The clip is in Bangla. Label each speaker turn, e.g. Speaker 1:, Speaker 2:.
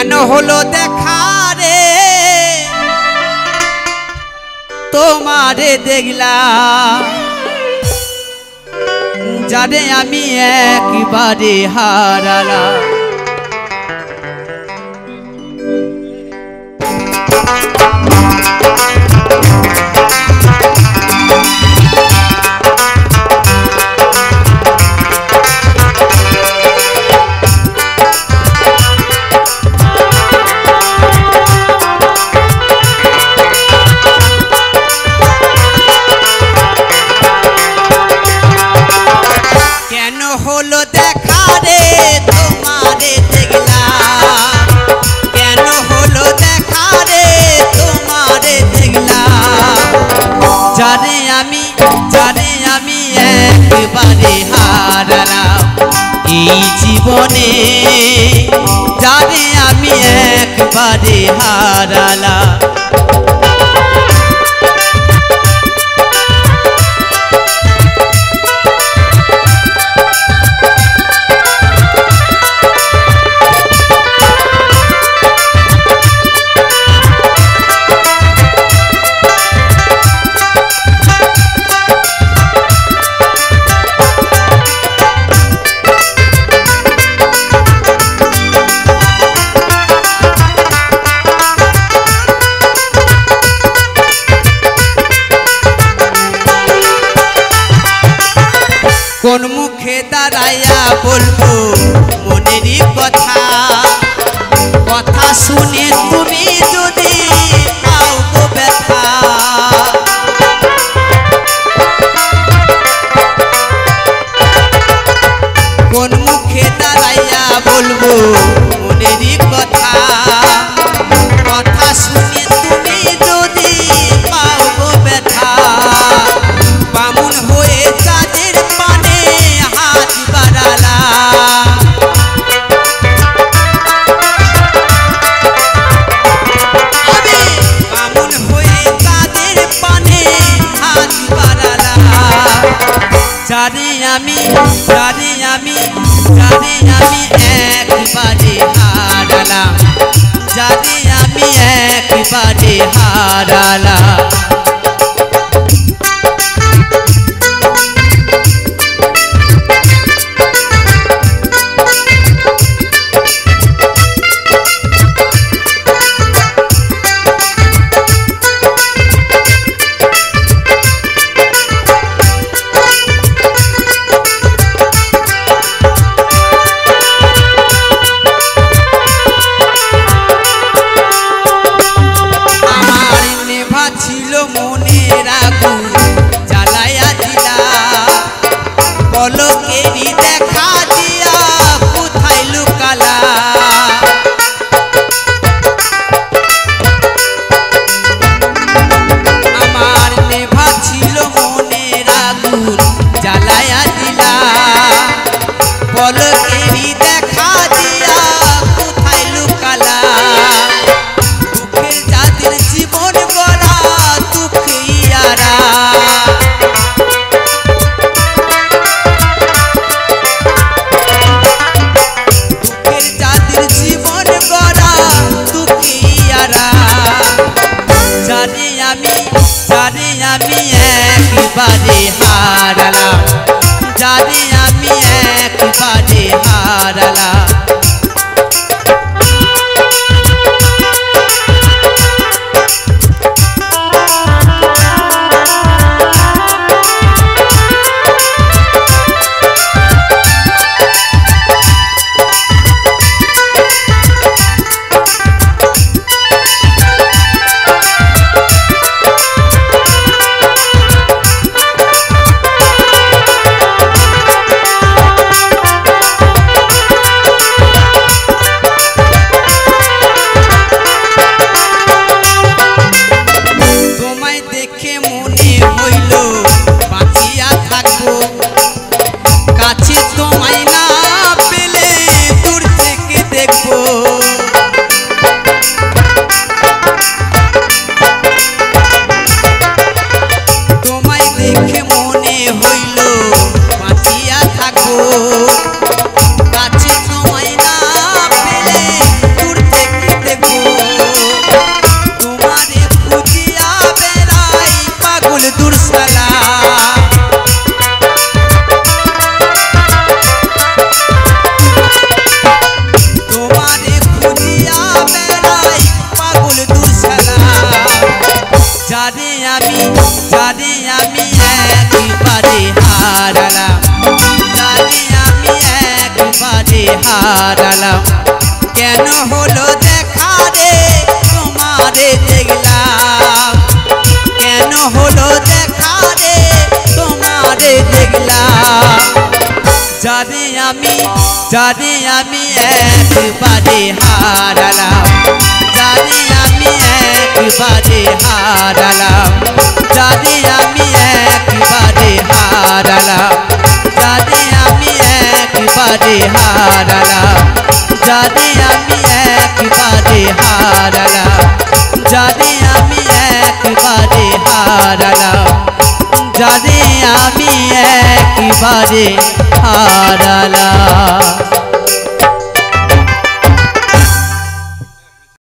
Speaker 1: কেন হলো দেখা রে তোমারে দেখলাম যারে আমি একবারে হারালাম হলো দেখা রে তোমারে দেখলাম কেন হলো দেখা রে তোমারে দেখলাম যারে আমি একবারে হারালাম এই জীবনে যারে আমি একবারে হারালাম কোন মুখে দাঁড়াইয়া বলবো মনেরই কথা কথা শুনে তুমি যদি পাও গো ব্যথা কোন মুখে দাঁড়াইয়া বলবো মনেরই কথা কথা শুনে তুমি যদি পাও গো ব্যথা বামুন হয়ে চাঁদের পানে হাত বাড়ালা আমি বামুন হয়ে চাঁদের পানে হাত বাড়ালা যারে আমি একবারে হারালাম যারে আমি একবারে হারালাম আমি একবারে হারালাম, জানি আমি একবারে হারালাম। কেন হলো দেখা রে তোমারে দেখলাম, কেন হলো দেখা রে তোমারে দেখলাম। জানি আমি একবারে হারালাম, জানি আমি একবারে হারালাম, জানি আমি একবারে হারালাম, জানি আমি একবারে হারালাম, জানি আমি একবারে হারালাম, জানি আমি একবারে হারালাম, জানি আমি একবারে হারালাম।